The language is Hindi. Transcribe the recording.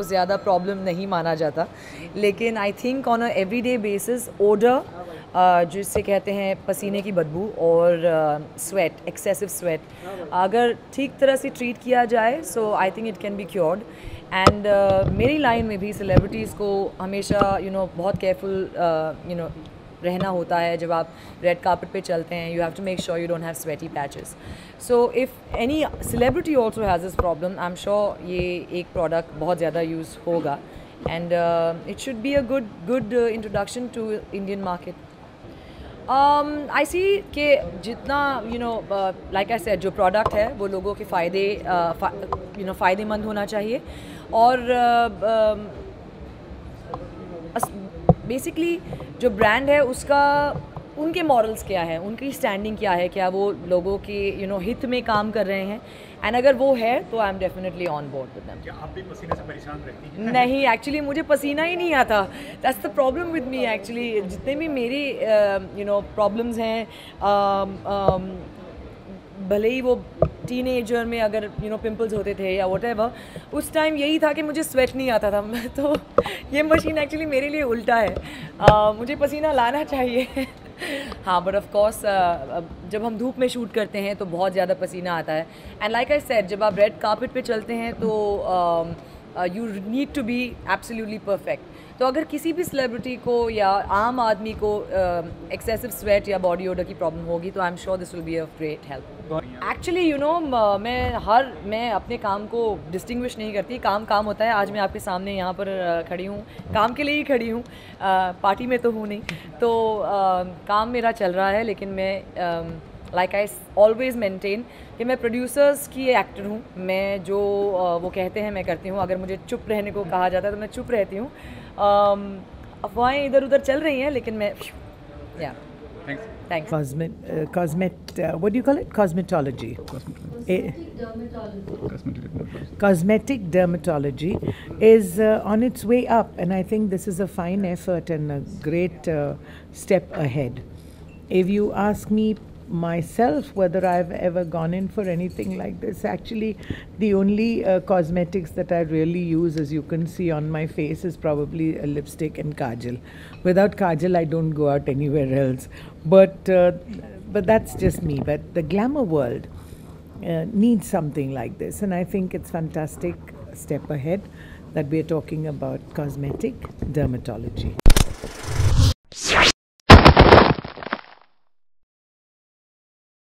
ज़्यादा प्रॉब्लम नहीं माना जाता, लेकिन I think on a everyday basis order, जिससे कहते हैं पसीने की बदबू और स्वेट, एक्सेसिव स्वेट, अगर ठीक तरह से ट्रीट किया जाए so I think it can be cured. And मेरी लाइन में भी सेलिब्रिटीज़ को हमेशा बहुत केयरफुल रहना होता है। जब आप रेड कार्पेट पे चलते हैं, you have to make sure you don't have sweaty patches. So if any celebrity also has this problem, I am sure ये एक प्रोडक्ट बहुत ज़्यादा यूज़ होगा and it should be a good introduction to Indian market. I see कि जितना लाइक आई सेड, जो प्रोडक्ट है वो लोगों के फ़ायदेमंद होना चाहिए और बेसिकली जो ब्रांड है उसका, उनके मॉरल्स क्या है, उनकी स्टैंडिंग क्या है, क्या वो लोगों के हित में काम कर रहे हैं, एंड अगर वो है तो I am definitely on board with them. क्या आप भी पसीने से परेशान रहती हैं? नहीं, एक्चुअली मुझे पसीना ही नहीं आता। That's the problem with me actually. जितने भी मेरी प्रॉब्लम्स हैं, भले ही वो टीनेजर में अगर पिंपल्स होते थे या व्हाटएवर, उस टाइम यही था कि मुझे स्वेट नहीं आता था। तो ये मशीन एक्चुअली मेरे लिए उल्टा है, मुझे पसीना लाना चाहिए। हाँ, बट ऑफ कोर्स जब हम धूप में शूट करते हैं तो बहुत ज़्यादा पसीना आता है। एंड लाइक आई सेड, जब आप रेड कार्पेट पे चलते हैं तो you need to be absolutely perfect. तो अगर किसी भी सेलिब्रिटी को या आम आदमी को एक्सेसिव स्वेट या बॉडी ओडर की प्रॉब्लम होगी तो आई am sure this will be a great help. Actually मैं अपने काम को डिस्टिंग्विश नहीं करती। काम काम होता है। आज मैं आपके सामने यहाँ पर खड़ी हूँ, काम के लिए ही खड़ी हूँ, पार्टी में तो हूँ नहीं। तो काम मेरा चल रहा है, लेकिन मैं लाइक आई ऑलवेज़ मेंटेन कि मैं प्रोड्यूसर्स की एक्टर हूँ। मैं जो वो कहते हैं मैं करती हूँ। अगर मुझे चुप रहने को कहा जाता है तो मैं चुप रहती हूँ। अफवाहें इधर उधर चल रही हैं, लेकिन मैं या Thanks. What do you call it? Cosmetology. Cosmetic dermatology is on its way up, and I think this is a fine effort and a great step ahead. If you ask me myself whether I've ever gone in for anything like this, actually the only cosmetics that I really use, as you can see on my face, is probably a lipstick and kajal. Without kajal I don't go out anywhere else, but that's just me. But the glamour world needs something like this, and I think it's fantastic step ahead that we're talking about cosmetic dermatology.